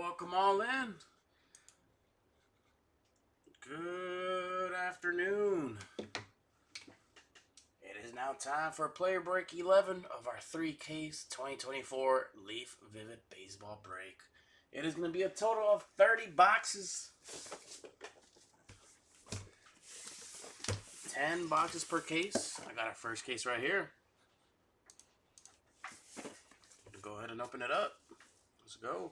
Welcome all in. Good afternoon. It is now time for player break 11 of our 3-case 2024 Leaf Vivid Baseball break. It is going to be a total of 30 boxes. 10 boxes per case. I got our first case right here. Go ahead and open it up. Let's go.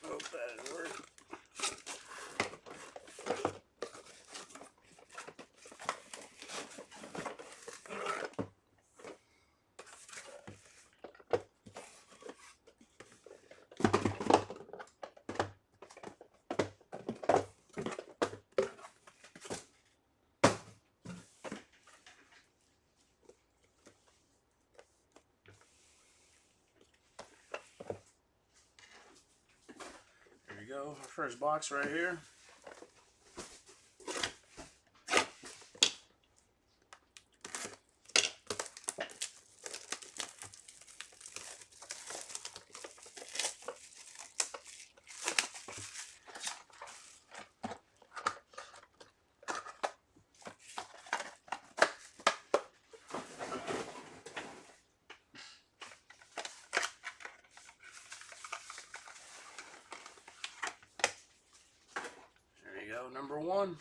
Hope that is working. There we go. Our first box right here. Number one.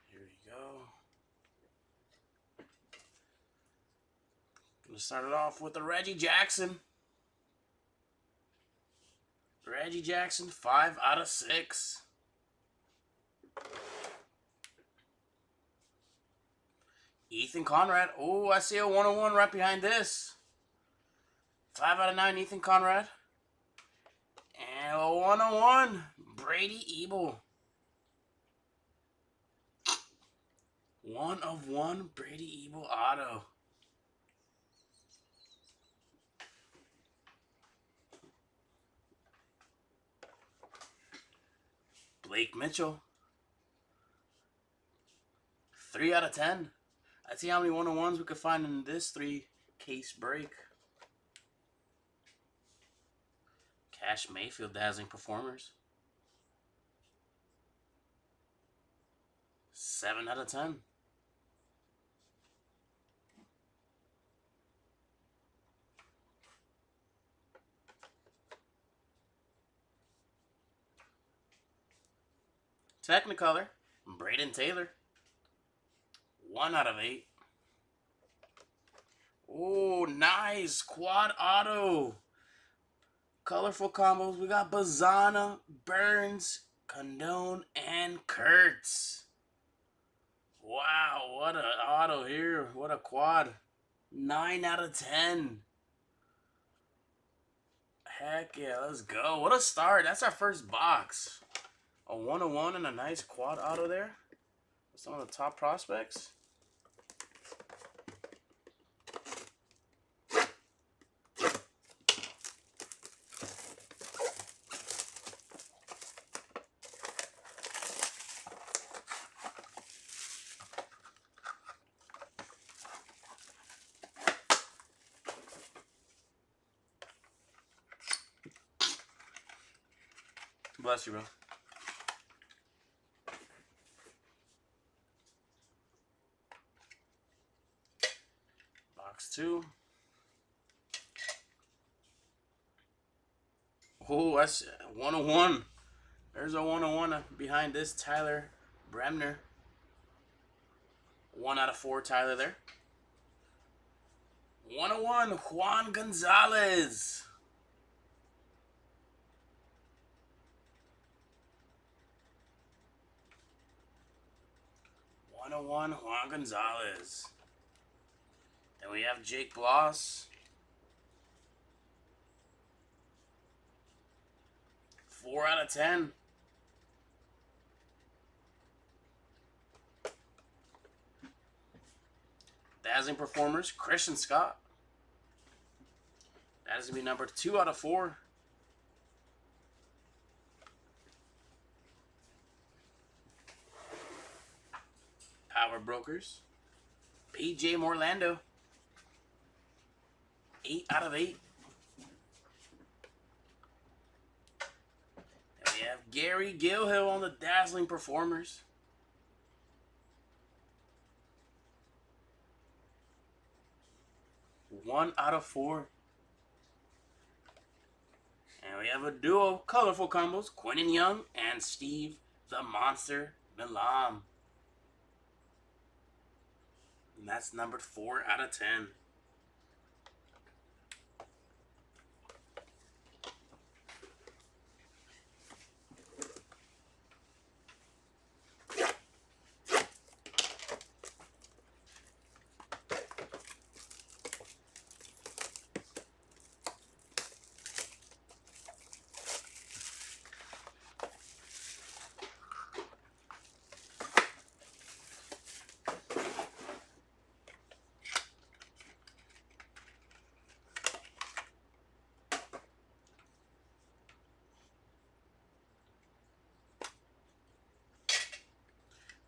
Here we go. Gonna start it off with the Reggie Jackson. Reggie Jackson, 5 out of 6. Ethan Conrad. Oh, I see a 101 right behind this. 5 out of 9, Ethan Conrad. And a 101, Brady Ebel. 1 of 1, Brady Ebel auto. Blake Mitchell. 3 out of 10. Let's see how many 101s we could find in this 3-case break. Cash Mayfield, dazzling performers. 7 out of 10. Technicolor, Braden Taylor. 1 out of 8. Oh, nice. Quad auto. Colorful combos. We got Bazana, Burns, Condone, and Kurtz. Wow, what an auto here. What a quad. 9 out of 10. Heck yeah, let's go. What a start. That's our first box. A 101 and a nice quad auto there. Some of the top prospects. Bless you, bro. Box 2. Oh, that's 101. There's a 101 behind this Tyler Bremner. 1 out of 4, Tyler there. 101, Juan 101 Juan Gonzalez. Then we have Jake Bloss. 4 out of 10. Dazzling Performers, Christian Scott. That is going to be number 2 out of 4. Power Brokers, PJ Morlando. 8 out of 8. And we have Gary Gilhill on the Dazzling Performers. 1 out of 4. And we have a duo of colorful combos, Quentin Young and Steve the Monster Milam. And that's numbered 4 out of 10.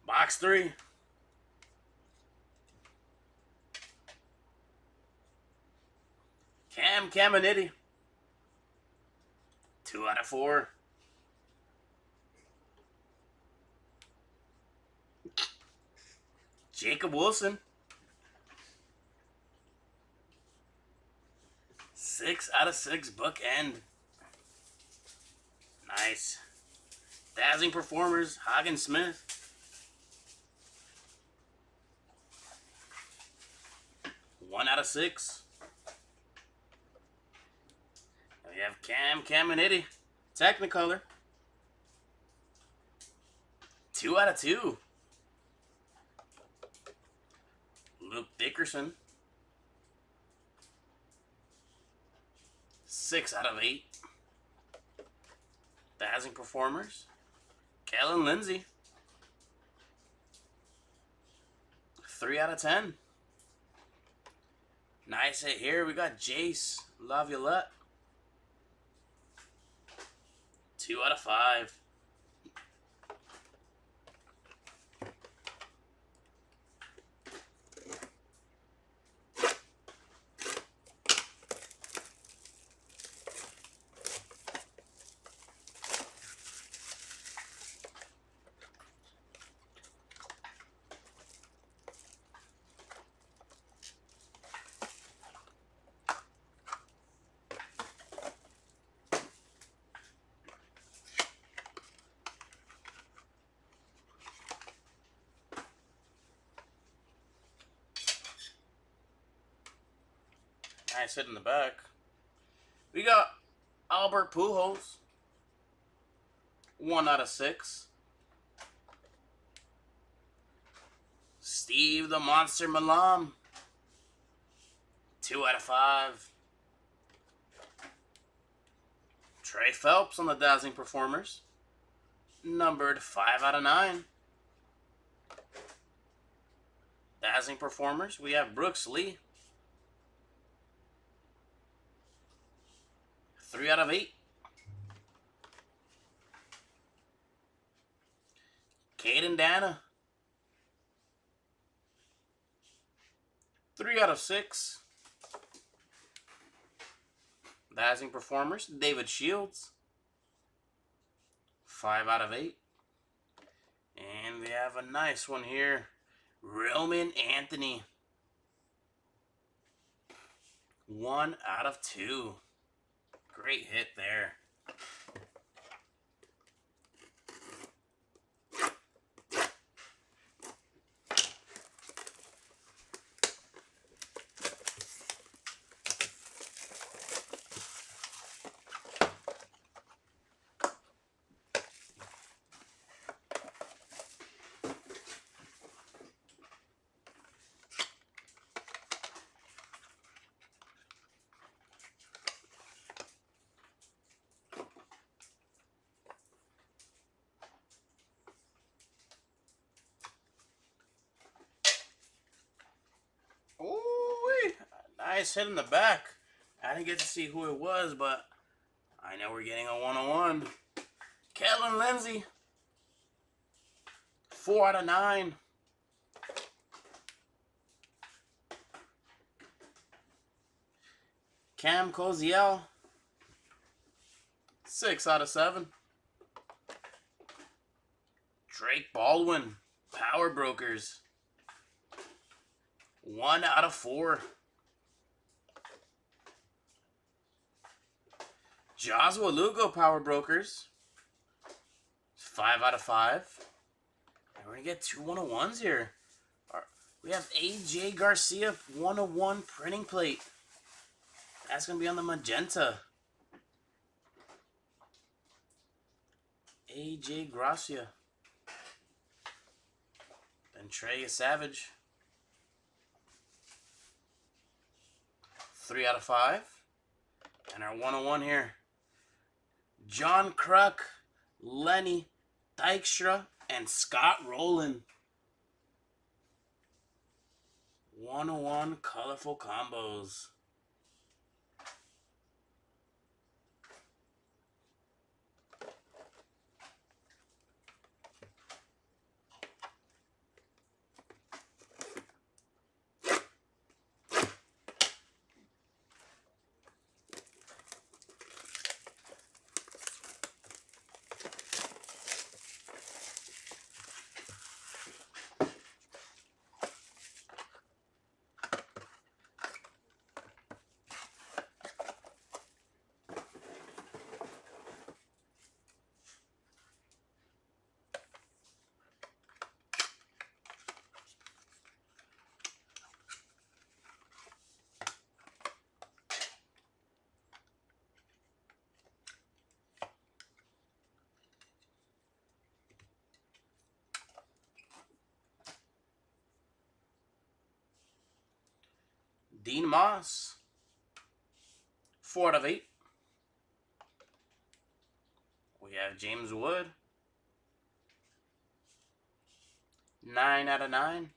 Box 3. Cam Caminiti. 2 out of 4. Jacob Wilson. 6 out of 6 bookend. Nice. Dazzling Performers, Hagen Smith. 1 out of 6. And we have Cam Caminiti, Technicolor. 2 out of 2. Luke Dickerson. 6 out of 8. Dazzling Performers, Kellen Lindsay. 3 out of 10. Nice hit here. We got Jace Laviolette. 2 out of 5. Nice hit in the back. We got Albert Pujols. 1 out of 6. Steve the Monster Milam. 2 out of 5. Trey Phelps on the Dazzling Performers. Numbered 5 out of 9. Dazzling Performers, we have Brooks Lee. 3 out of 8. Caden Dana. 3 out of 6. Dazzling Performers, David Shields. 5 out of 8. And we have a nice one here. Roman Anthony. 1 out of 2. Great hit there. nice hit in the back. I didn't get to see who it was, but I know we're getting a 101. Kellen Lindsay. 4 out of 9. Cam Koziel. 6 out of 7. Drake Baldwin. Power Brokers. 1 out of 4. Joshua Lugo Power Brokers. 5 out of 5. And we're going to get 2 101s here. We have AJ Garcia 101 printing plate. That's going to be on the magenta. AJ Garcia. Then Trey Savage. 3 out of 5. And our 101 here. John Kruk, Lenny Dykstra, and Scott Rowland. 101 colorful combos. Dean Moss. 4 out of 8. We have James Wood. 9 out of 9.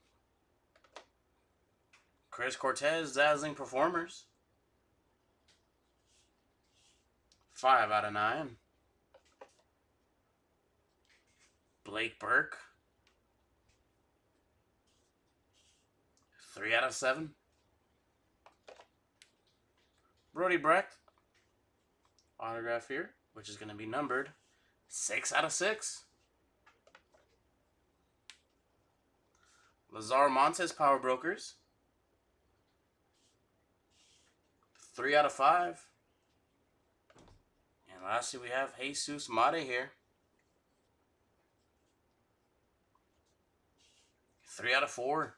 Chris Cortez, Dazzling Performers. 5 out of 9. Blake Burke. 3 out of 7. Brody Brecht. Autograph here, which is going to be numbered 6 out of 6. Lazar Montes Power Brokers. 3 out of 5. And lastly, we have Jesus Mate here. 3 out of 4.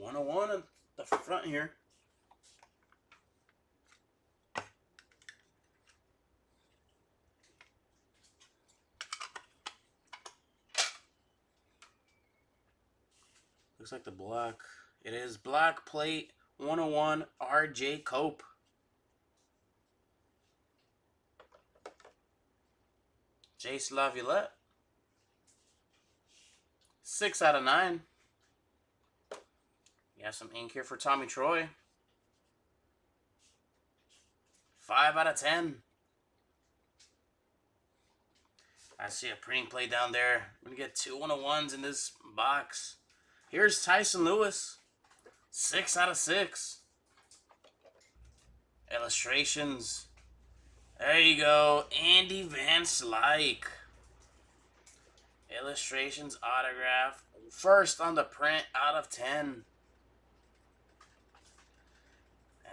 #101 at the front here. Looks like the black. It is black plate 101 R.J. Cope. Jace Laviolette. 6 out of 9. You have some ink here for Tommy Troy. 5 out of 10. I see a printing plate down there. We're going to get 2 101s in this box. Here's Tyson Lewis. 6 out of 6. Illustrations. There you go. Andy Van Slyke. Illustrations autograph. First on the print out of 10.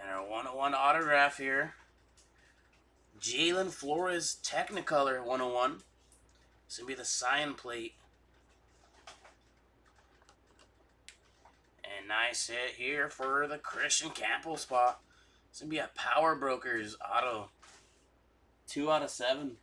And our 101 autograph here. Jalen Flores Technicolor 101. It's going to be the cyan plate. nice hit here for the Christian Campbell spot. It's going to be a Power Brokers auto. 2 out of 7.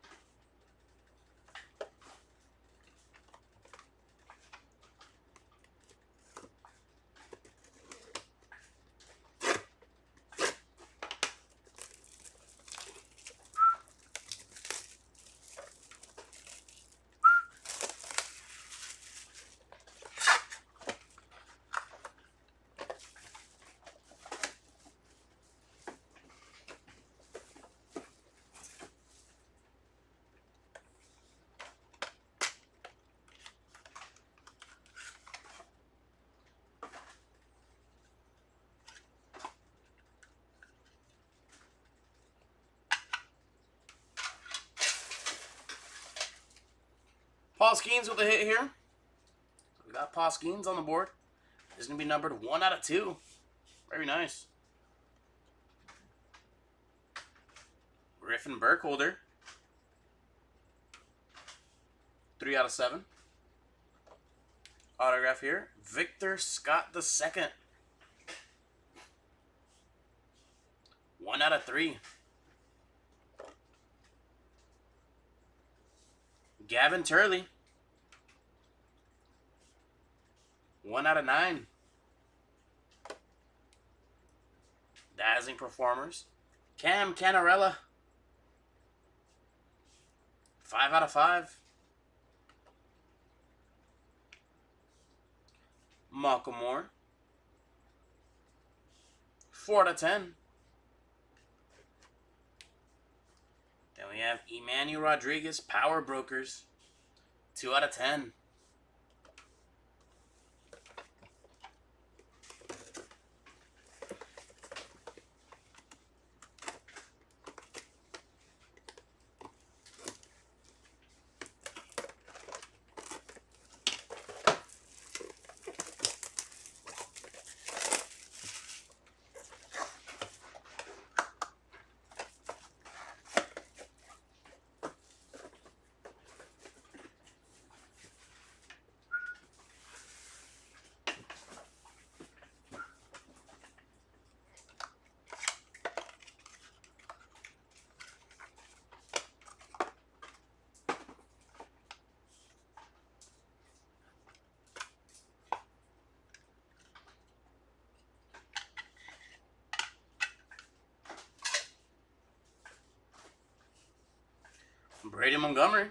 Paul Skeens with a hit here. We got Paul Skeens on the board. This is going to be numbered 1 out of 2. Very nice. Griffin Burkholder. 3 out of 7. Autograph here. Victor Scott II. 1 out of 3. Gavin Turley. 1 out of 9. Dazzling Performers. Cam Canarella. 5 out of 5. Malcolm 4 out of 10. Then we have Emmanuel Rodriguez, Power Brokers. 2 out of 10. Brady Montgomery.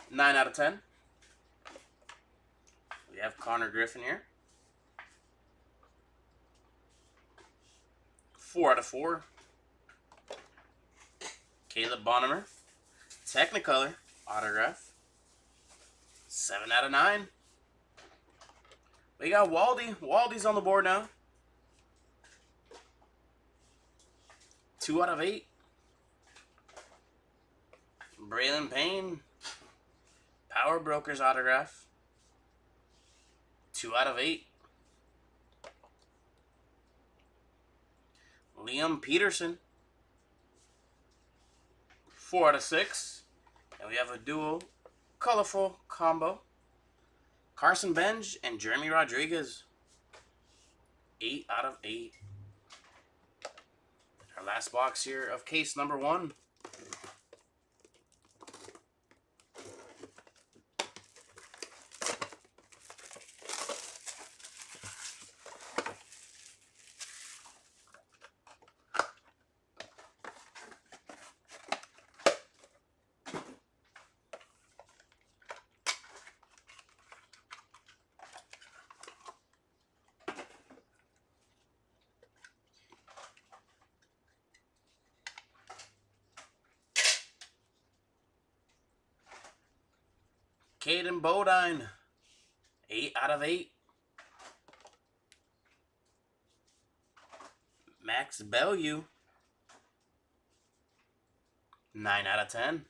9 out of 10. We have Connor Griffin here. 4 out of 4. Caleb Bonnemer. Technicolor autograph. 7 out of 9. We got Waldy. Waldy's on the board now. 2 out of 8. Braylon Payne. Power Brokers autograph. 2 out of 8. Liam Peterson. 4 out of 6. And we have a dual colorful combo. Carson Benj and Jeremy Rodriguez. 8 out of 8. Our last box here of case number 1. Caden Bodine, 8 out of 8. Max Bellew, 9 out of 10.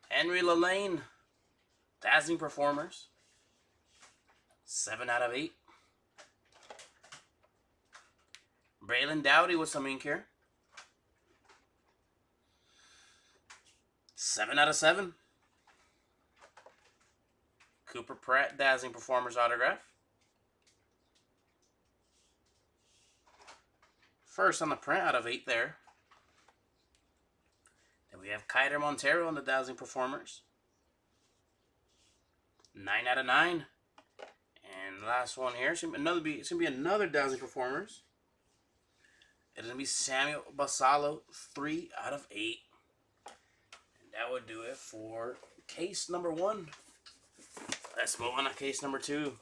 Henry Lelane, Dazzling Performers, 7 out of 8. Braylon Dowdy with some ink here. 7 out of 7. Cooper Pratt, Dazzling Performers autograph. First on the print out of 8 there. Then we have Kiter Montero on the Dazzling Performers. 9 out of 9. And last one here, it's gonna be another Dazzling Performers. It's gonna be Samuel Basallo, 3 out of 8. And that would do it for case number 1. Let's move on to case number 2.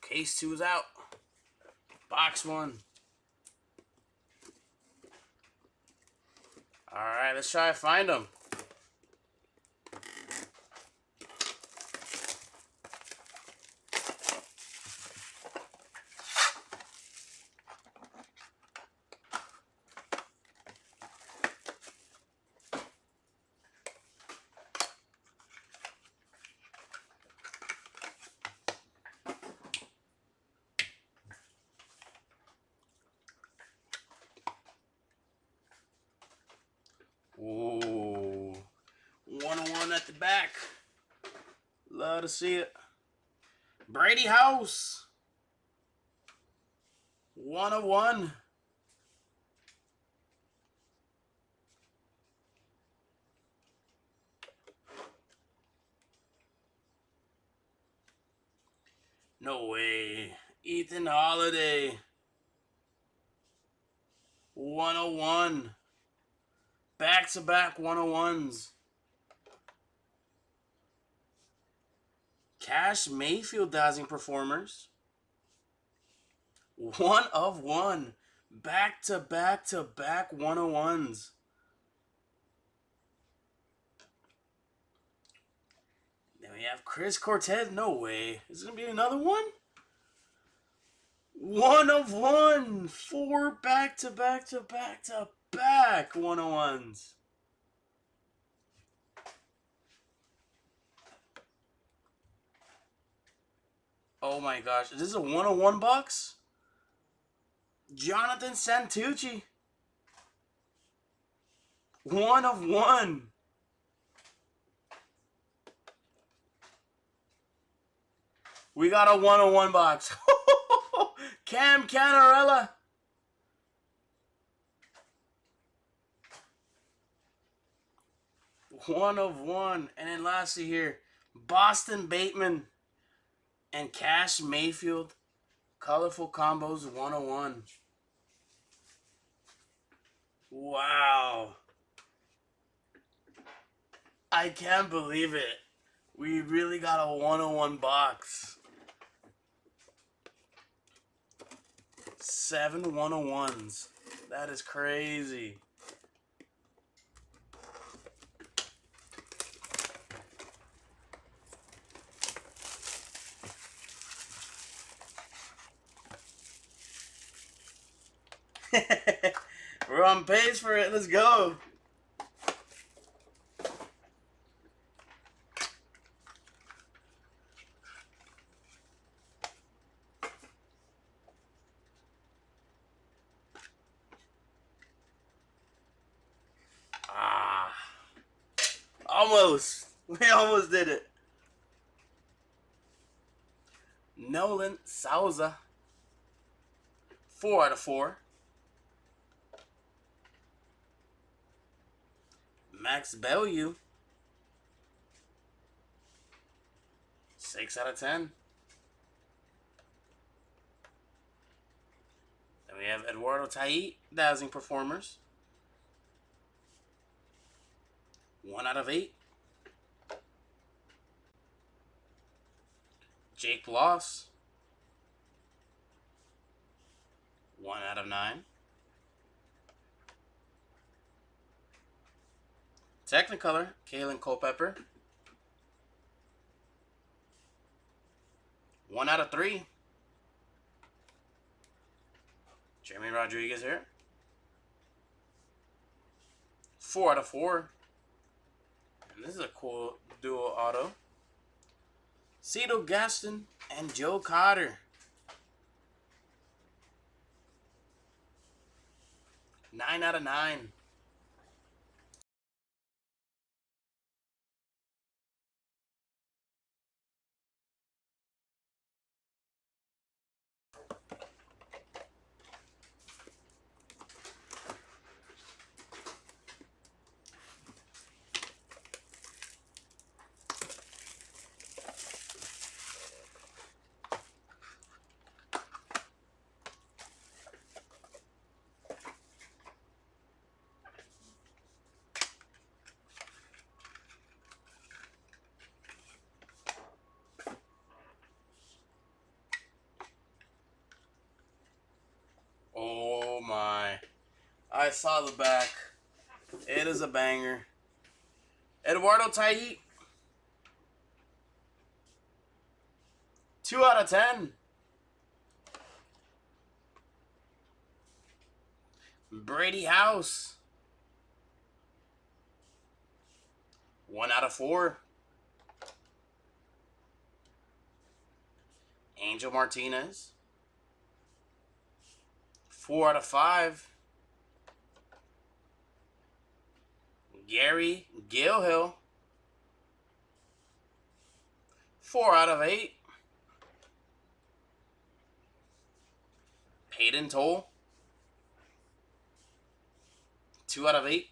Case 2 is out. Box 1. Alright, let's try to find them. Ooh. 101 at the back. Love to see it. Brady House. 101. No way. Ethan Holiday. 101. Back-to-back 101s. Cash Mayfield Dazzling Performers. 1 of 1. Back-to-back-to-back 101s. Then we have Chris Cortez. No way. Is it going to be another one? 1 of 1. 4 back-to-back-to-back-to-back 101s. Oh my gosh. Is this a 101 box? Jonathan Santucci. 1 of 1. We got a 101 box. Cam Canarella. One of 1. And then lastly here, Boston Bateman and Cash Mayfield. Colorful Combos 101. Wow. I can't believe it. We really got a 101 box. 7 101s. That is crazy. We're on pace for it. Let's go. Almost. We almost did it. Nolan Souza. 4 out of 4. Max Bellew. 6 out of 10. And we have Eduardo Tait, Dazzling Performers. 1/8. Jake Loss. 1/9. Technicolor, Kalen Culpepper. 1/3. Jeremy Rodriguez here. 4/4. And this is a cool dual auto. Cito Gaston and Joe Cotter. 9/9. Oh my. I saw the back. It is a banger. Eduardo Tait. 2/10. Brady House. 1/4. Angel Martinez. 4/5. Gary Gilhill. 4/8. Peyton Toll. 2/8.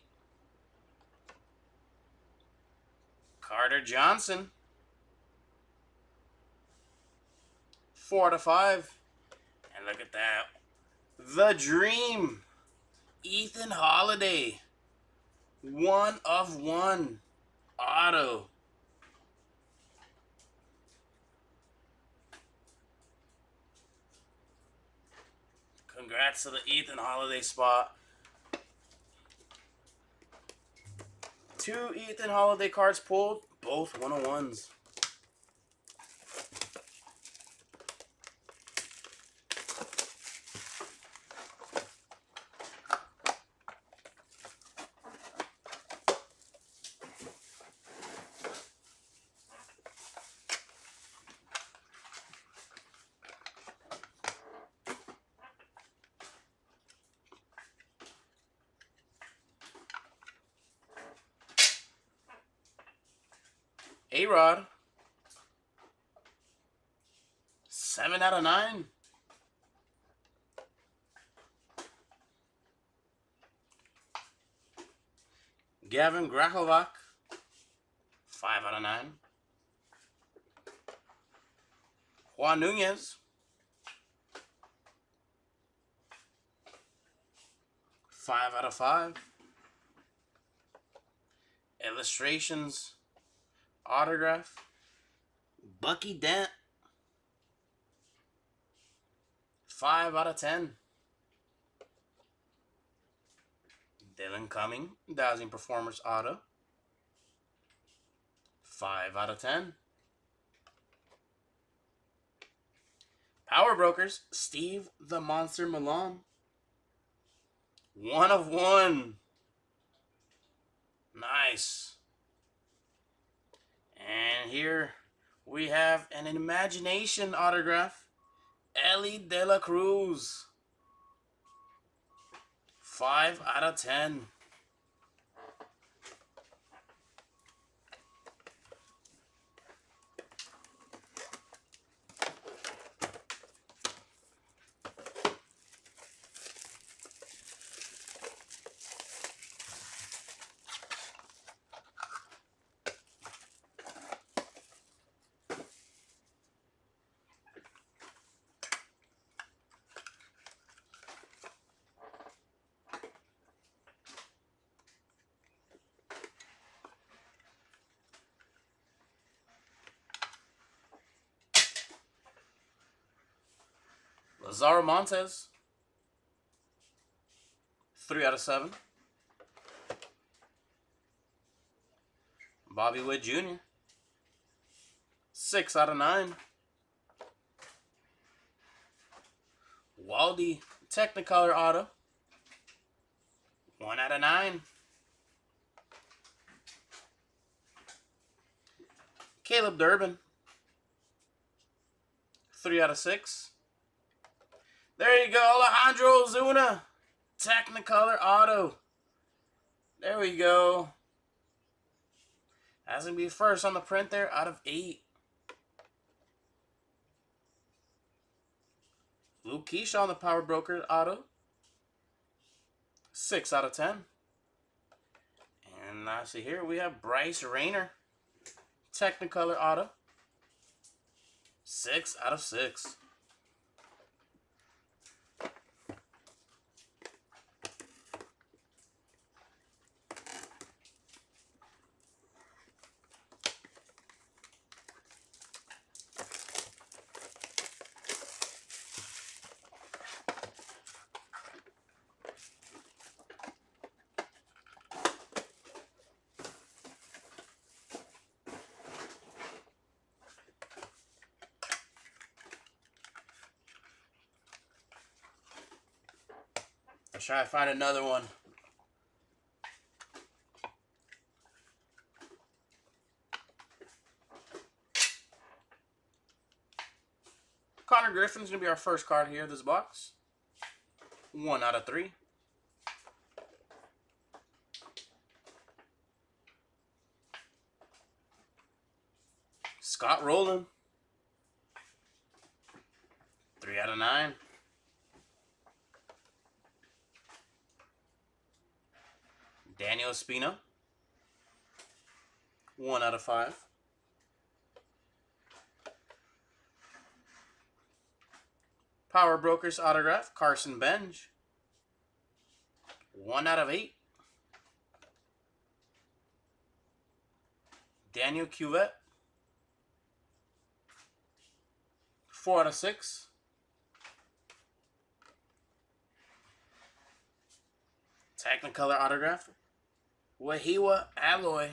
Carter Johnson. 4/5. And look at that. The Dream. Ethan Holiday. 1/1. Auto. Congrats to the Ethan Holiday spot. 2 Ethan Holiday cards pulled, both 1/1s. A-Rod. 7/9. Gavin Grachovac. 5/9. Juan Nunez. 5/5. Illustrations. Autograph. Bucky Dent. 5/10. Dylan Cumming, Dazzling Performers Auto. 5/10. Power Brokers, Steve the Monster Malone. 1/1. Nice. And here we have an Imagination autograph. Ellie De La Cruz. 5/10. Lazaro Montez. 3 out of 7. Bobby Witt Jr. 6 out of 9. Waldy Technicolor Auto. 1 out of 9. Caleb Durbin. 3 out of 6. There you go, Alejandro Zuna. Technicolor Auto. There we go. That's going to be first on the print there out of 8. Luke Keyshaw on the Power Broker Auto. 6 out of 10. And lastly here we have Bryce Rayner. Technicolor Auto. 6 out of 6. Let's try to find another one. Connor Griffin's going to be our first card here in this box. 1 out of 3. Scott Rowland. 3 out of 9. Daniel Espino. 1 out of 5. Power Brokers autograph, Carson Benj. 1 out of 8. Daniel Cuvette. 4 out of 6. Technicolor autograph, Wahiwa Alloy.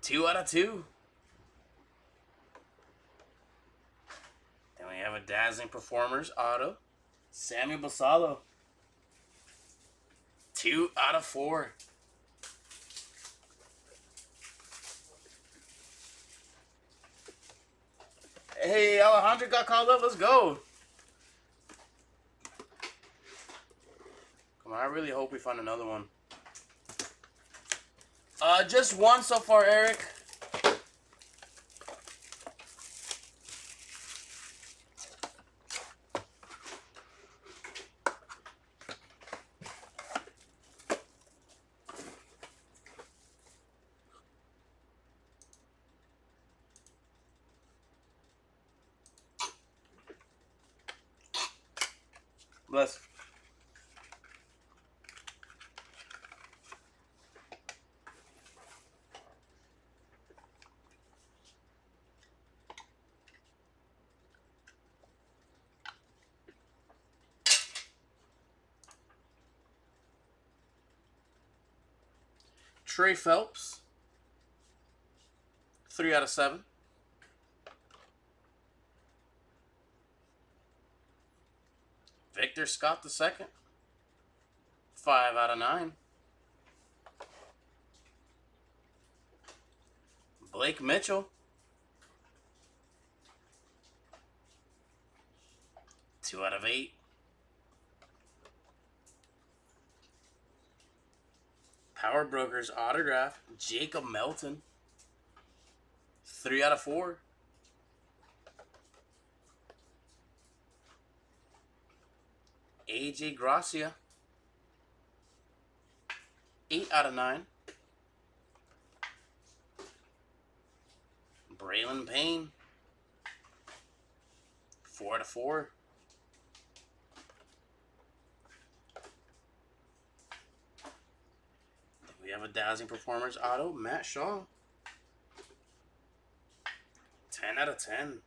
2 out of 2. Then we have a Dazzling Performers auto, Sammy Basallo. 2 out of 4. Hey, Alejandro got called up. Let's go. Come on, I really hope we find another one. Just one so far, Eric. Bless. Trey Phelps. 3 out of 7. Victor Scott II. 5 out of 9. Blake Mitchell. 2 out of 8. Power Brokers autograph, Jacob Melton. 3 out of 4. AJ Gracia. 8 out of 9. Braylon Payne. 4 out of 4. We have a Dazzling Performers auto, Matt Shaw. 10 out of 10.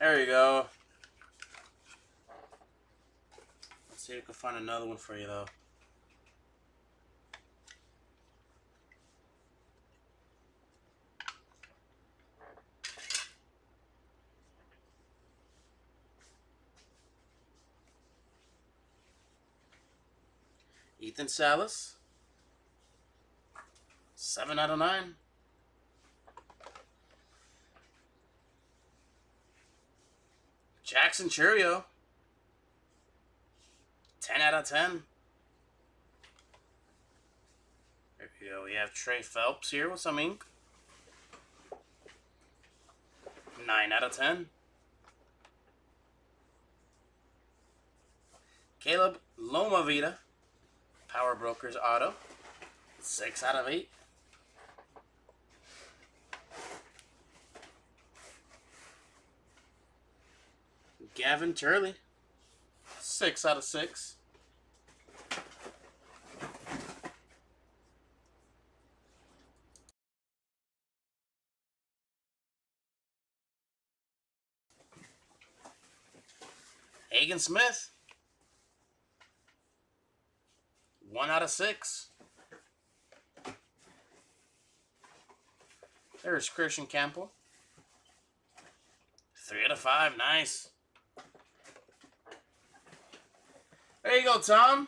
There you go. Let's see if we can find another one for you, though. Ethan Salas. 7 out of 9. Jackson Churio. 10 out of 10. There we go. We have Trey Phelps here with some ink. 9 out of 10. Caleb Lomavita. Power Brokers Auto. 6 out of 8. Gavin Turley. 6 out of 6. Hagen Smith. 1 out of 6. There's Christian Campbell. 3 out of 5. Nice. There you go, Tom.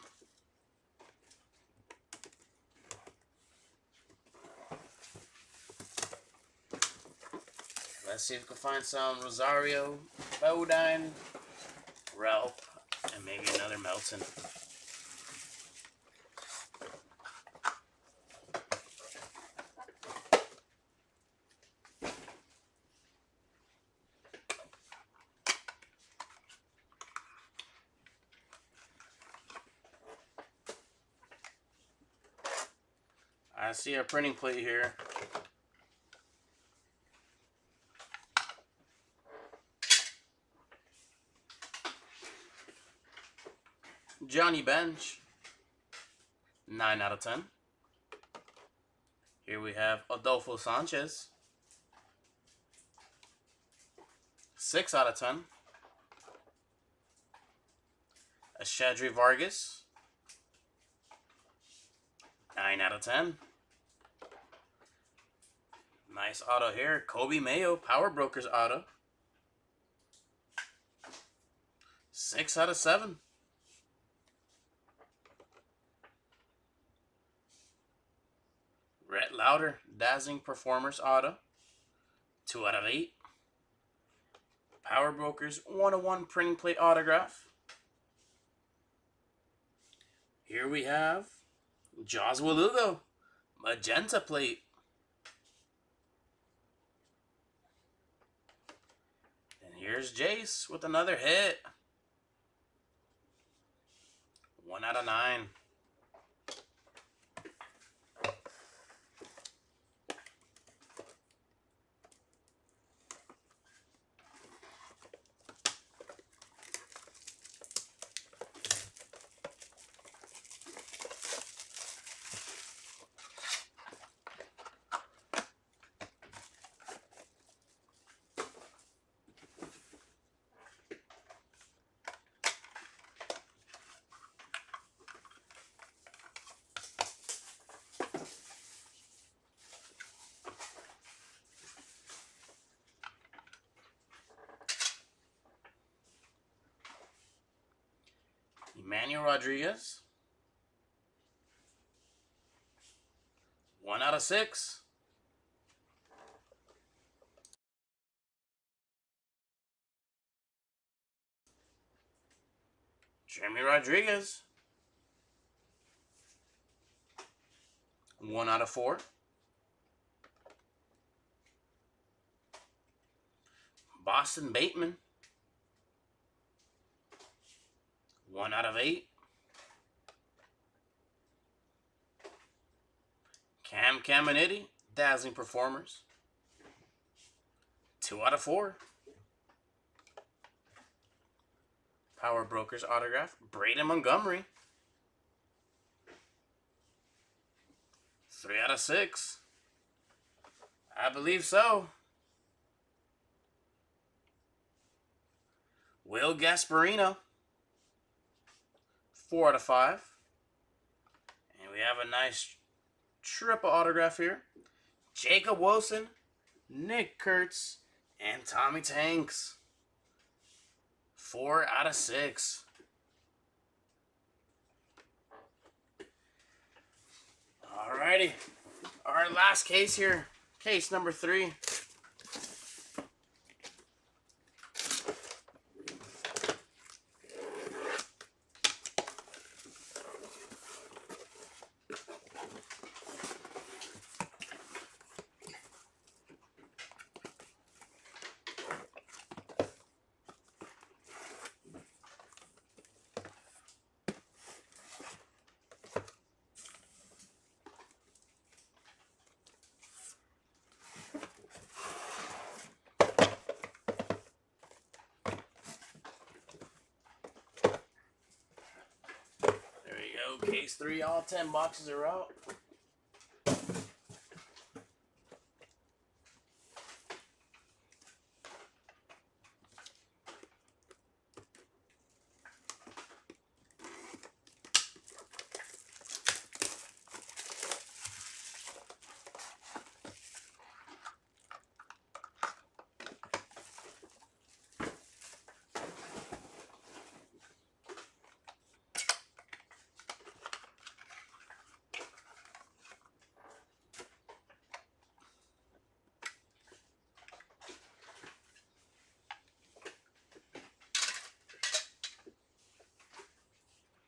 Let's see if we can find some Rosario, Bodine, Relp, and maybe another Melton. I see a printing plate here. Johnny Bench. 9 out of 10. Here we have Adolfo Sanchez. 6 out of 10. Ashadri Vargas. 9 out of 10. Nice auto here. Kobe Mayo, Power Brokers auto. 6 out of 7. Rhett Lauder, Dazzling Performers auto. 2 out of 8. Power Brokers 101 printing plate autograph. Here we have Joshua Lugo, magenta plate. And here's Jace with another hit. 1 out of 9. Emmanuel Rodriguez. 1 out of 6. Jeremy Rodriguez. 1 out of 4. Boston Bateman. 1 out of 8. Cam Caminiti, Dazzling Performers. 2 out of 4. Power Brokers autograph, Braden Montgomery. 3 out of 6. I believe so. Will Gasparino, 4 out of 5. And we have a nice triple autograph here. Jacob Wilson, Nick Kurtz, and Tommy Tanks. 4 out of 6. Alrighty. Our last case here. Case number 3. Case 3, all 10 boxes are out.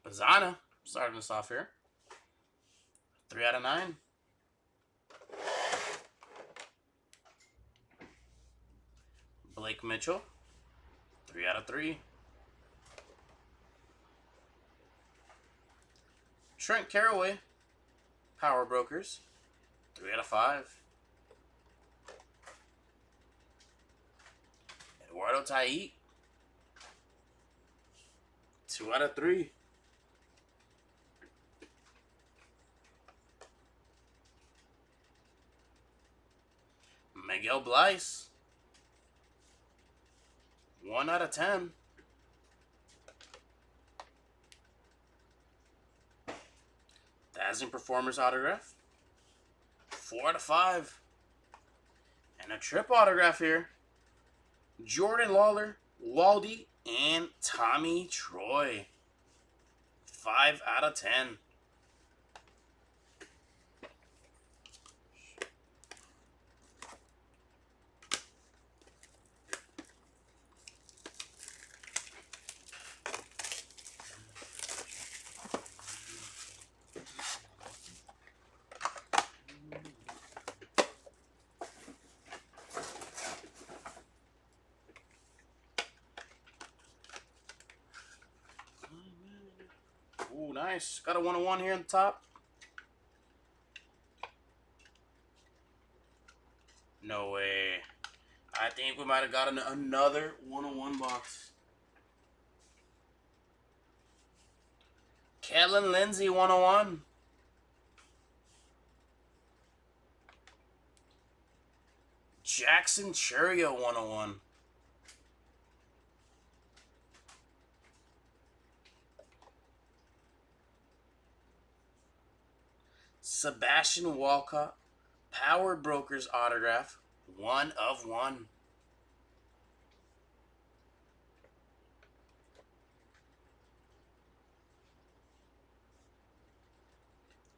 Bazana, starting us off here. 3 out of 9. Blake Mitchell, 3 out of 3. Trent Carraway, Power Brokers, 3 out of 5. Eduardo Tait, 2 out of 3. Miguel Blyce, 1 out of 10. Dazzling Performers autograph, 4 out of 5. And a triple autograph here. Jordan Lawler, Waldy, and Tommy Troy, 5 out of 10. Ooh, nice. Got a 101 here on the top. No way. I think we might have got another 101 box. Kellen Lindsay, 101. Jackson Churio, 101. Sebastian Walcott, Power Brokers autograph, 1 of 1.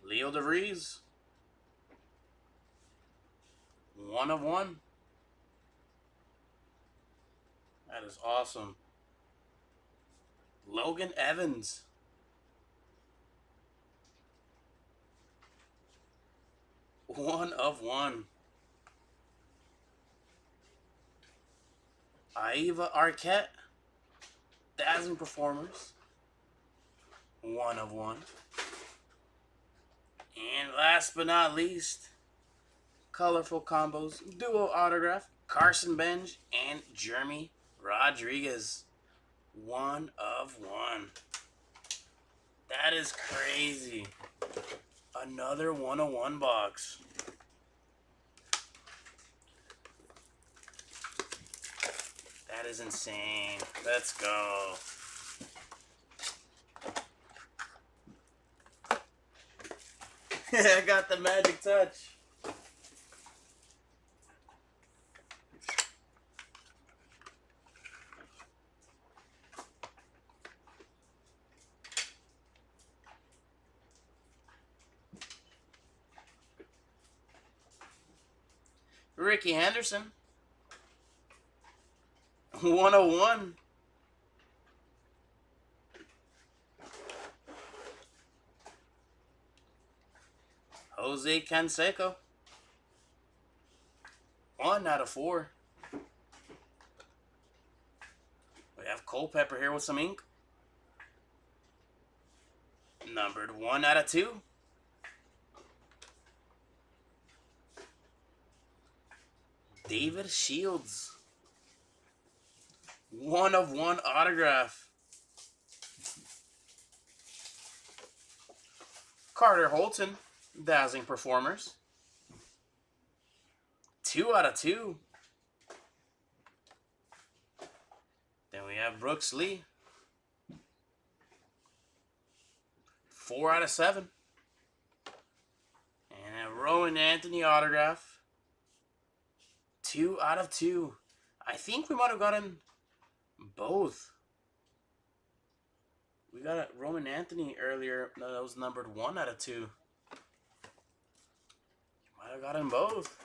Leo DeVries, 1 of 1. That is awesome. Logan Evans, 1 of 1. Aiva Arquette, Dazzling Performers, 1 of 1. And last but not least, Colorful Combos duo autograph, Carson Benj and Jeremy Rodriguez, 1 of 1. That is crazy. Another 101 box. That is insane. Let's go. I got the magic touch. Ricky Henderson. 101. Jose Canseco. 1/4. We have Culpepper here with some ink. Numbered 1/2. David Shields. 1/1 autograph. Carter Holton. Dazzling Performers. 2/2. Then we have Brooks Lee. 4/7. And a Rowan Anthony autograph. 2/2. I think we might have gotten both. We got a Roman Anthony earlier. No, that was numbered 1/2. Might have gotten both.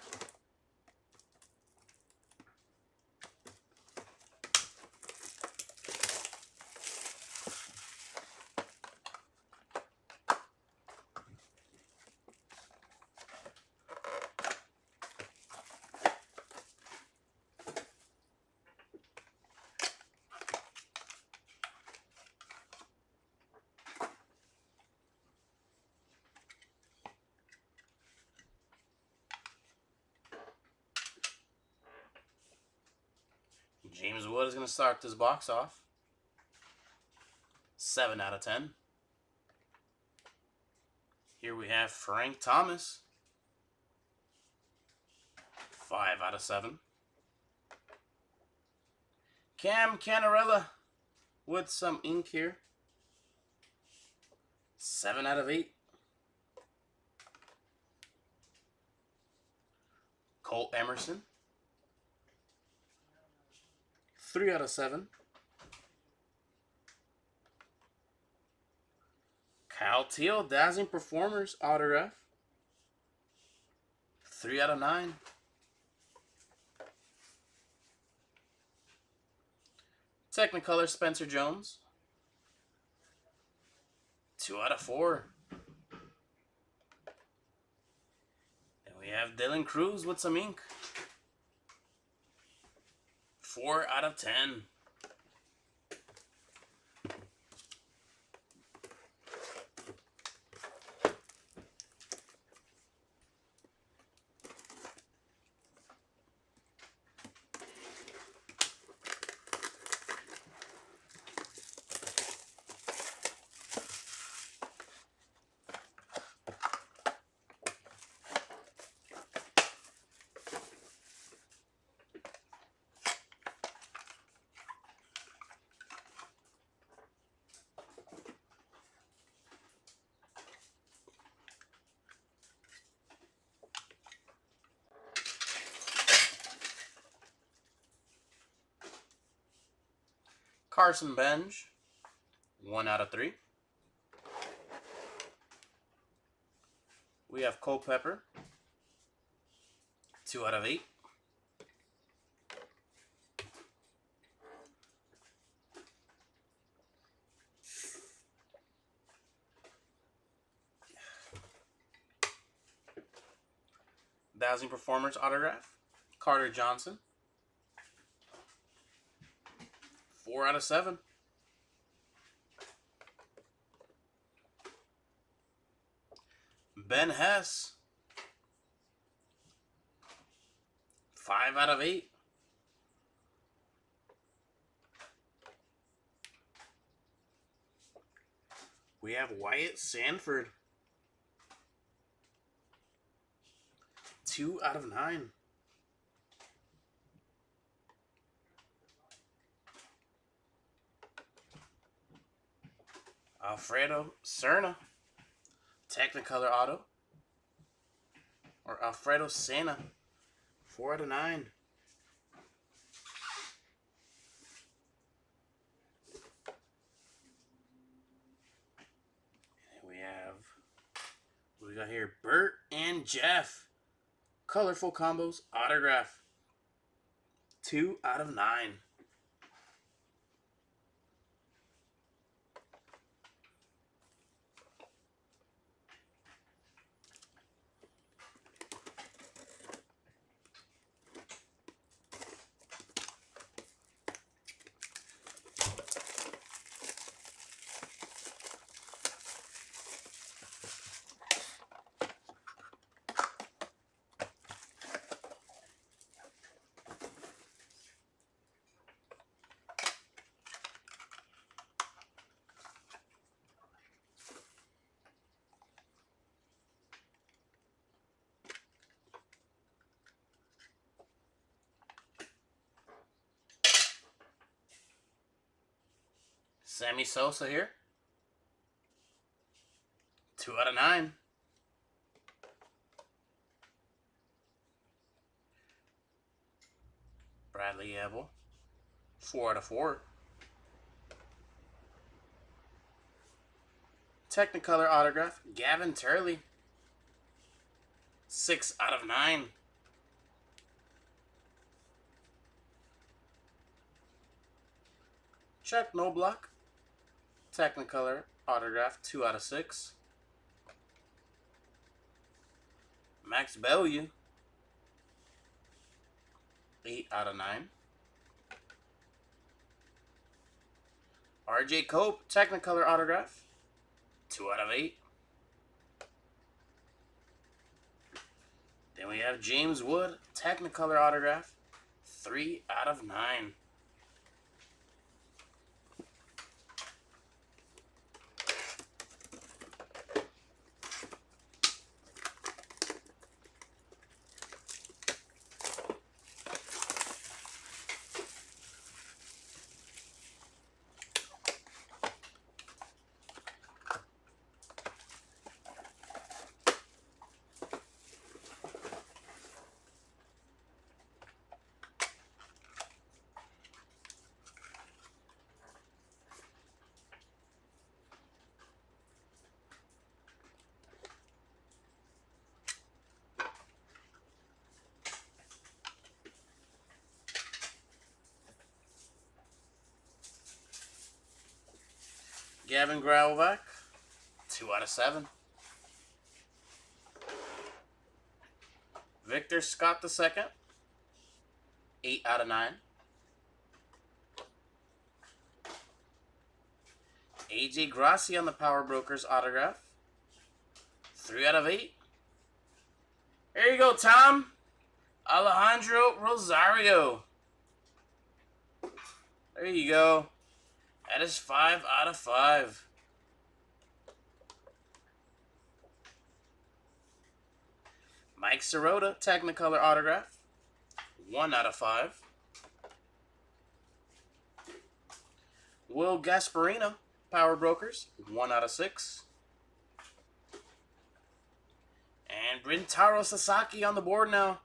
James Wood is going to start this box off. 7/10. Here we have Frank Thomas. 5/7. Cam Cannarella with some ink here. 7/8. Cole Emerson. 3/7. Kyle Teal, Dazzling Performers autograph. 3/9. Technicolor Spencer Jones. 2/4. And we have Dylan Cruz with some ink. 4/10. Carson Benj, 1/3. We have Culpepper, 2/8. Dazzling Performers autograph, Carter Johnson. 4/7. Ben Hess. 5/8. We have Wyatt Sanford. 2/9. Alfredo Serna, Technicolor Auto. Or Alfredo Senna, 4/9. And we have, what we got here? Bert and Jeff, Colorful Combos Autograph, 2/9. Sammy Sosa here, 2/9. Bradley Ebel, 4/4. Technicolor Autograph, Gavin Turley, 6/9. Chuck Knobloch, Technicolor Autograph, 2/6. Max Bellew, 8/9. RJ Cope, Technicolor Autograph, 2/8. Then we have James Wood, Technicolor Autograph, 3/9. Gavin Gravelback, 2/7. Victor Scott II, 8/9. AJ Grassi on the Power Brokers Autograph, 3/8. There you go, Tom. Alejandro Rosario. There you go. That is 5/5. Mike Sirota, Technicolor Autograph, 1/5. Will Gasparino, Power Brokers, 1/6. And Rintaro Sasaki on the board now.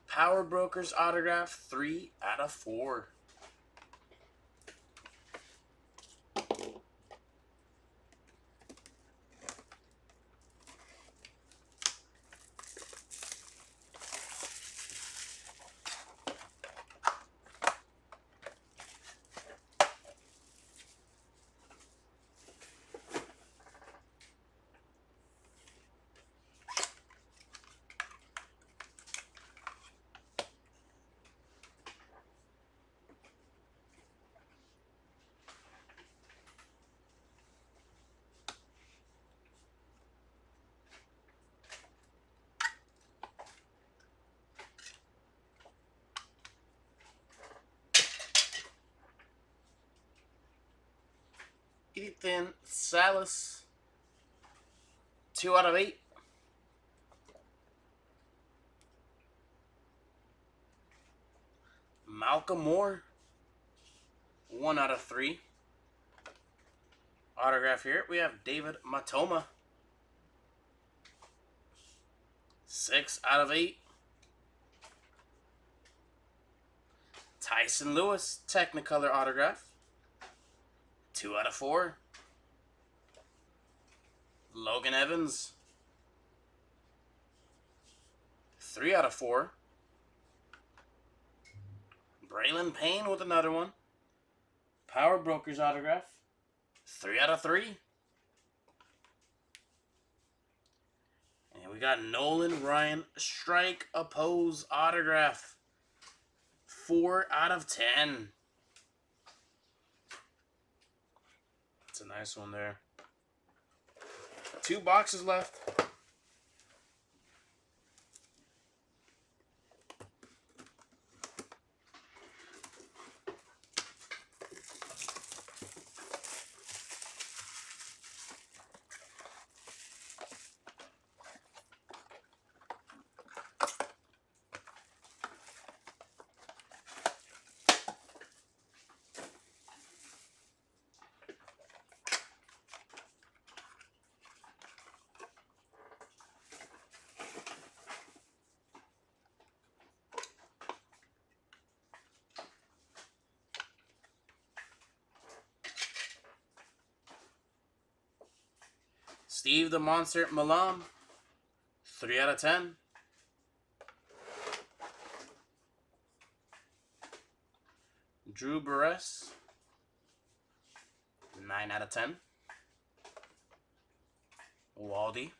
Power Brokers Autograph, 3/4. Ethan Salas, 2/8. Malcolm Moore, 1/3. autograph here. We have David Matoma. 6 out of 8. Tyson Lewis, Technicolor autograph. 2 out of 4. Logan Evans. 3 out of 4. Braylon Payne with another one. Power Brokers autograph. 3 out of 3. And we got Nolan Ryan Strike Oppose autograph. 4 out of 10. That's a nice one there. 2 boxes left. Steve the Monster Milam. 3 out of 10. Drew Burress. 9 out of 10. Waldy.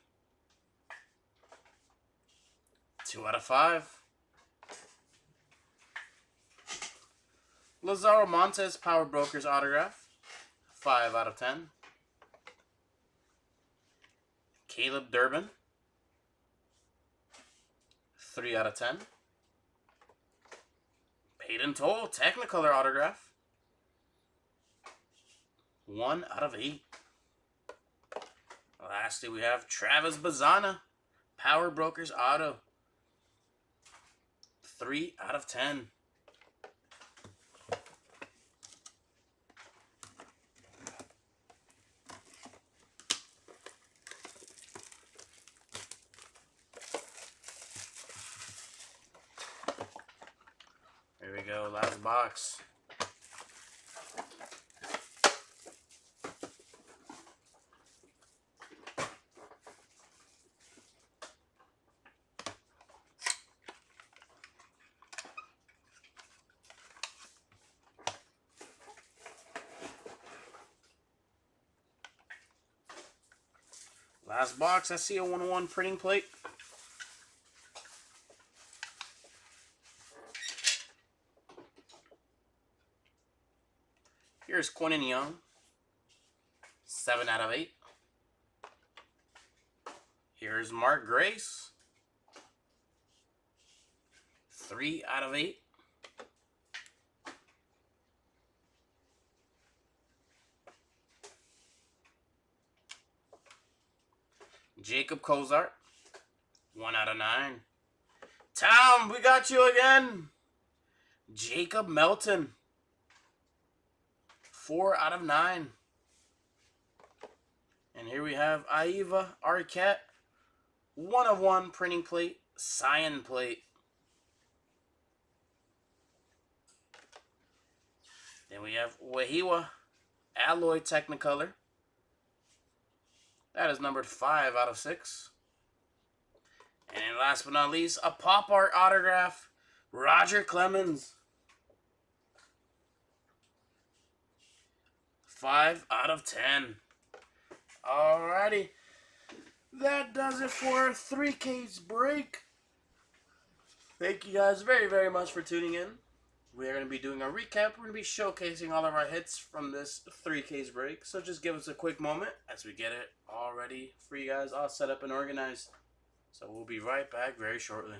2 out of 5. Lazaro Montes Power Brokers autograph. 5 out of 10. Caleb Durbin. 3 out of 10. Peyton Toll Technicolor autograph. 1 out of 8. Lastly, we have Travis Bazana Power Brokers auto. 3 out of 10. Here we go, last box. Last box, I see a 101 printing plate. Here's Quinn Young. 7 out of 8. Here's Mark Grace. 3 out of 8. Jacob Cozart. 1 out of 9. Tom, we got you again. Jacob Melton. 4 out of 9. And here we have Aiva Arquette. 1 of 1 printing plate. Cyan plate. Then we have Wahiwa Alloy Technicolor. That is numbered 5 out of 6. And then last but not least, a pop art autograph. Roger Clemens. 5 out of 10. Alrighty. That does it for a 3-case break. Thank you guys very, very much for tuning in. We are going to be doing a recap. We're going to be showcasing all of our hits from this 3-case break. So just give us a quick moment as we get it all ready for you guys, all set up and organized. So we'll be right back very shortly.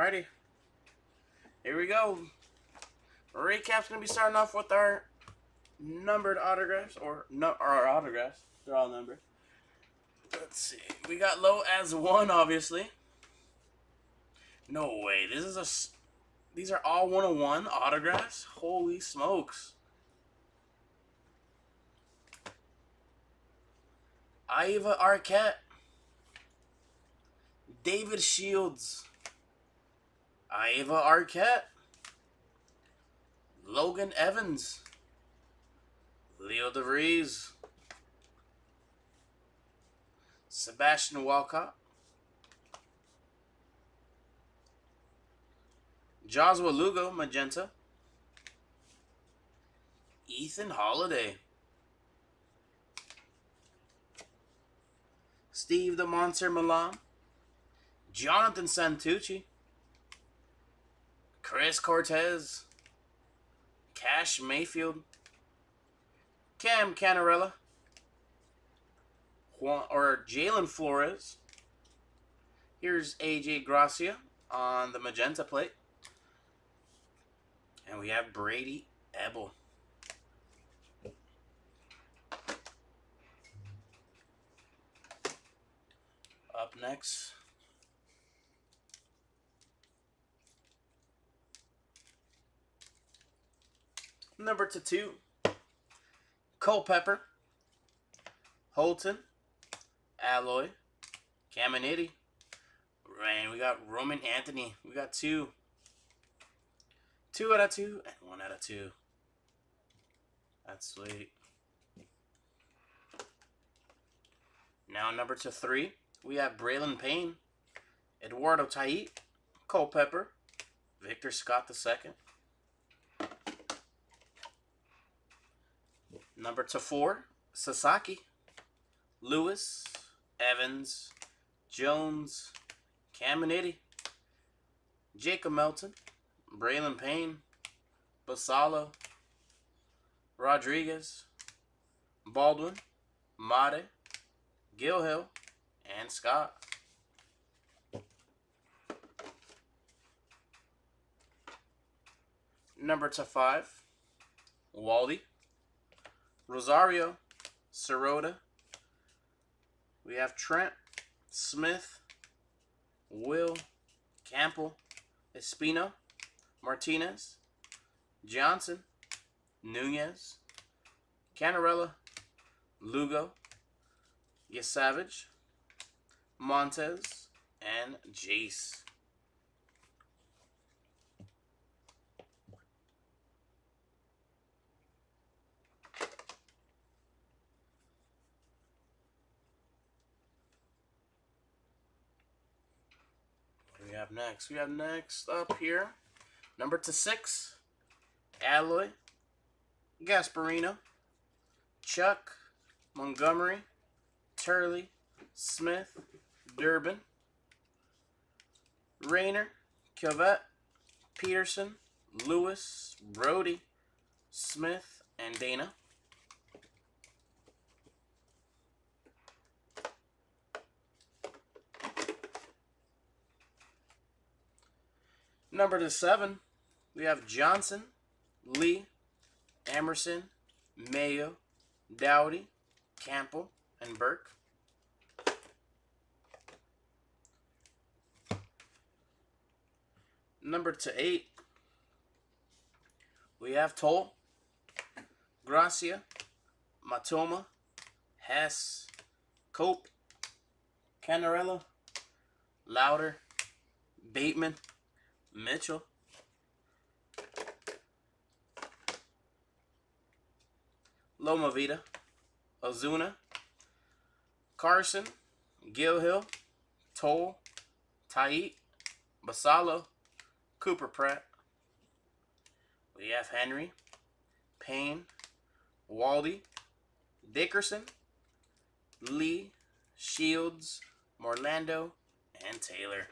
Alrighty. Here we go. Recap's going to be starting off with our numbered autographs. Or our autographs. They're all numbered. Let's see. We got low as 1, obviously. No way. These are all 101 autographs? Holy smokes. Iva Arquette. David Shields. Iva Arquette. Logan Evans. Leo DeVries. Sebastian Walcott. Joshua Lugo, magenta. Ethan Holiday. Steve the Monster Milan. Jonathan Santucci. Chris Cortez. Cash Mayfield. Cam Canarella. Jalen Flores. Here's AJ Gracia on the magenta plate. And we have Brady Ebel. Up next, number 2, Culpepper, Holton, Alloy, Caminiti, and we got Roman Anthony. We got 2 out of 2 and 1 out of 2. That's sweet. Now number 3, we have Braylon Payne, Eduardo Tait, Culpepper, Victor Scott II. Number 4, Sasaki, Lewis, Evans, Jones, Caminiti, Jacob Melton, Braylon Payne, Basalo, Rodriguez, Baldwin, Mate, Gilhill, and Scott. Number 5, Waldy, Rosario, Sirota. We have Trent, Smith, Will, Campbell, Espino, Martinez, Johnson, Nunez, Canarella, Lugo, Yesavage, Montez, and Jace. What do we have next? We have next up here, number 6, Alloy, Gasparino, Chuck, Montgomery, Turley, Smith, Durbin, Rayner, Cavett, Peterson, Lewis, Brody, Smith, and Dana. Number 7, we have Johnson, Lee, Emerson, Mayo, Dowdy, Campbell, and Burke. Number 8, we have Toll, Gracia, Matoma, Hess, Cope, Canarella, Louder, Bateman, Mitchell, Loma Vida, Ozuna, Carson, Gilhill, Toll, Tait, Basalo, Cooper Pratt. We have Henry, Payne, Waldy, Dickerson, Lee, Shields, Morlando, and Taylor.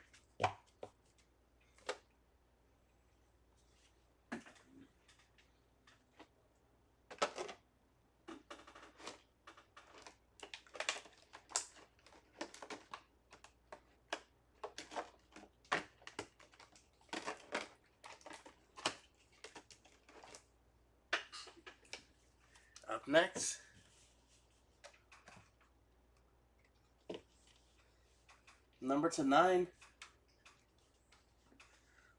Up next, number to 9,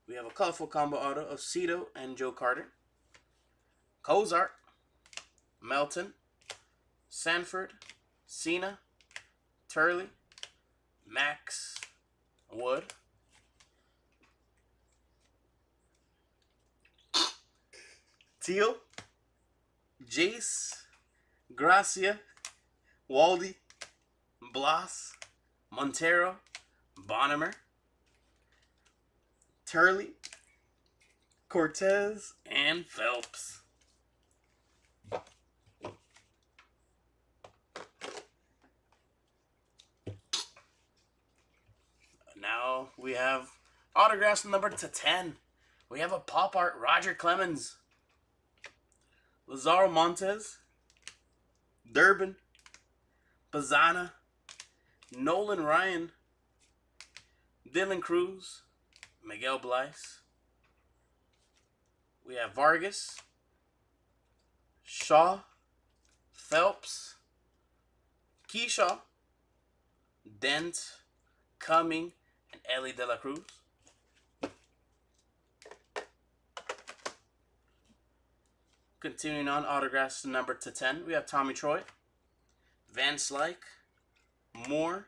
we have a colorful combo auto of Cito and Joe Carter, Cozart, Melton, Sanford, Cena, Turley, Max, Wood, Teal, Jace, Gracia, Waldy, Blas, Montero, Bonnemer, Turley, Cortez, and Phelps. Now we have autographs number to 10. We have a pop art Roger Clemens, Lazaro Montes, Durbin, Bazana, Nolan Ryan, Dylan Cruz, Miguel Blyce. We have Vargas, Shaw, Phelps, Keyshaw, Dent, Cumming, and Ellie De La Cruz. Continuing on, autographs number to 10, we have Tommy Troy, Van Slyke, Moore,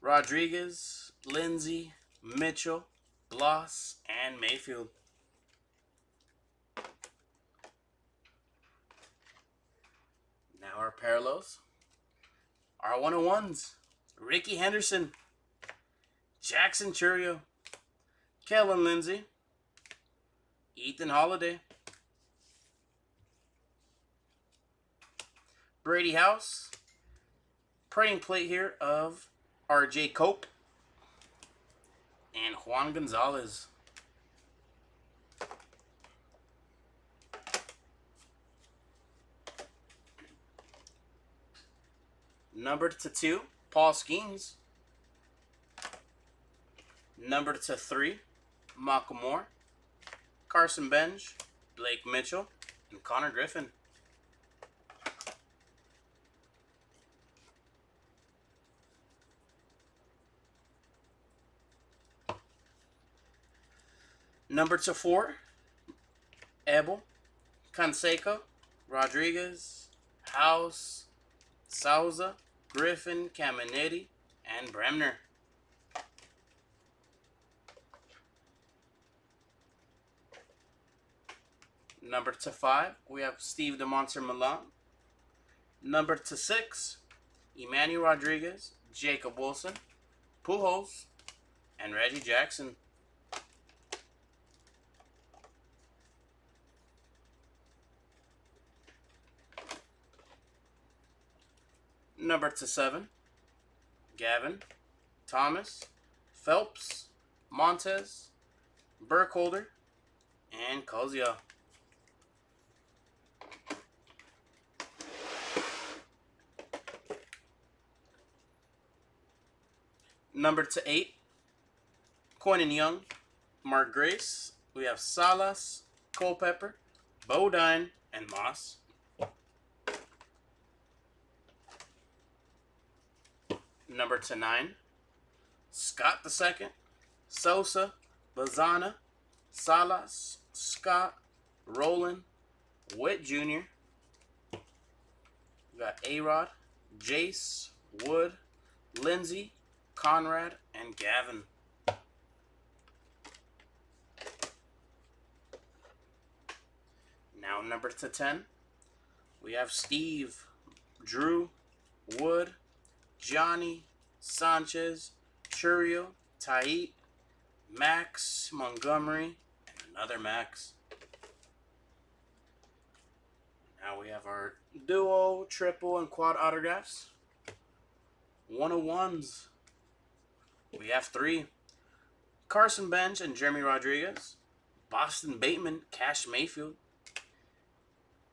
Rodriguez, Lindsay, Mitchell, Bloss, and Mayfield. Now our parallels. Our 101s, Ricky Henderson, Jackson Churio, Kellen Lindsay, Ethan Holiday, Brady House, printing plate here of RJ Cope, and Juan Gonzalez. Numbered to 2, Paul Skeens. Numbered to 3, Malcolm Moore, Carson Bench, Blake Mitchell, and Connor Griffin. Number to 4, Ebel, Canseco, Rodriguez, House, Souza, Griffin, Caminetti, and Bremner. Number to 5, we have Steve DeMonter Milan. Number to 6, Emmanuel Rodriguez, Jacob Wilson, Pujols, and Reggie Jackson. Number to 7, Gavin, Thomas, Phelps, Montez, Burkholder, and Kozia. Number to 8, Quinn Young, Mark Grace. We have Salas, Culpepper, Bodine, and Moss. Number to 9, Scott II, Sosa, Bazana, Salas, Scott, Roland, Witt Jr. We got A-Rod, Jace, Wood, Lindsay, Conrad, and Gavin. Now number to 10, we have Steve, Drew, Wood, Johnny, Sanchez, Churio, Tait, Max, Montgomery, and another Max. Now we have our duo, triple, and quad autographs. 101s. We have 3. Carson Bench and Jeremy Rodriguez. Boston Bateman, Cash Mayfield.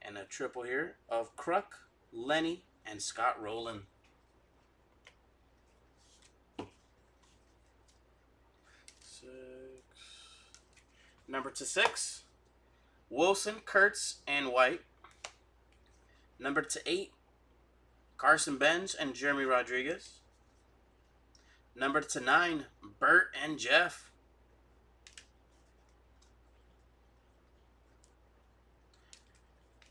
And a triple here of Kruk, Lenny, and Scott Rowland. Number to 6, Wilson, Kurtz, and White. Number to 8, Carson Benz and Jeremy Rodriguez. Number to 9, Bert and Jeff.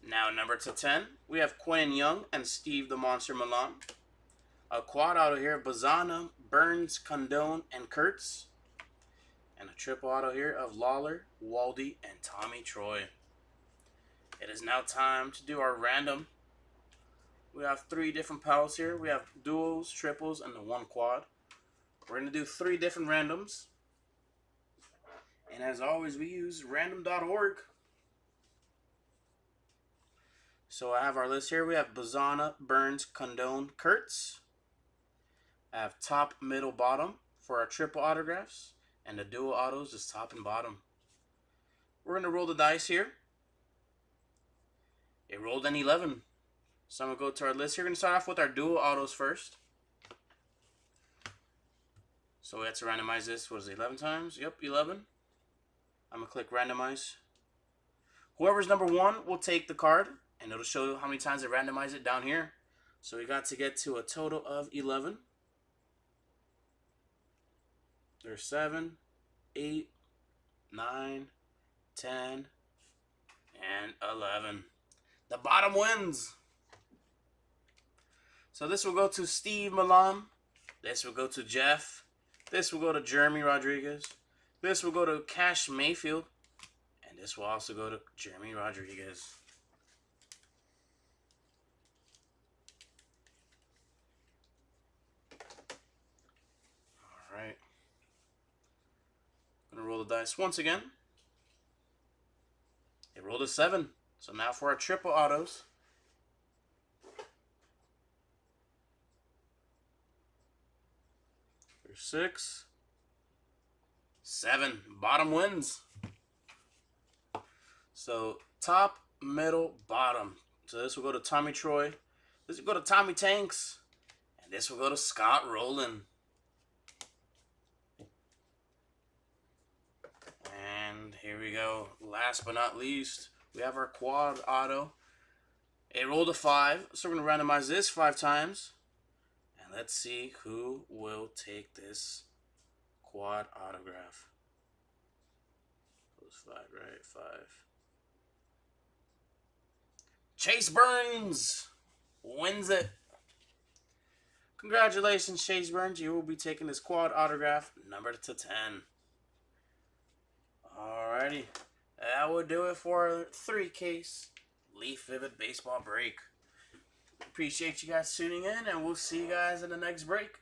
Now number to 10, we have Quinn Young and Steve the Monster Milan. A quad auto here, Bazana, Burns, Condone, and Kurtz. And a triple auto here of Lawler, Waldy, and Tommy Troy. It is now time to do our random. We have 3 different pals here. We have duos, triples, and the 1 quad. We're going to do 3 different randoms. And as always, we use random.org. So I have our list here. We have Bazana, Burns, Condone, Kurtz. I have top, middle, bottom for our triple autographs. And the dual autos is top and bottom. We're going to roll the dice here. It rolled an 11. So I'm going to go to our list here. We're going to start off with our dual autos first. So we have to randomize this. What is it, 11 times? Yep, 11. I'm going to click randomize. Whoever's number 1 will take the card. And it'll show you how many times it randomized it down here. So we got to get to a total of 11. There's 7, 8, 9, 10, and 11. The bottom wins. So this will go to Steve Milan. This will go to Jeff. This will go to Jeremy Rodriguez. This will go to Cash Mayfield. And this will also go to Jeremy Rodriguez. Alright. Gonna roll the dice once again. It rolled a 7. So now for our triple autos. There's 6, 7. Bottom wins. So top, middle, bottom. So this will go to Tommy Troy. This will go to Tommy Tanks. And this will go to Scott Rowland. And here we go. Last but not least, we have our quad auto. It rolled a 5, so we're going to randomize this 5 times. And let's see who will take this quad autograph. Those 5, right? 5. Chase Burns wins it. Congratulations, Chase Burns. You will be taking this quad autograph number to 10. Alrighty. That would do it for our 3-case Leaf Vivid Baseball break. Appreciate you guys tuning in, and we'll see you guys in the next break.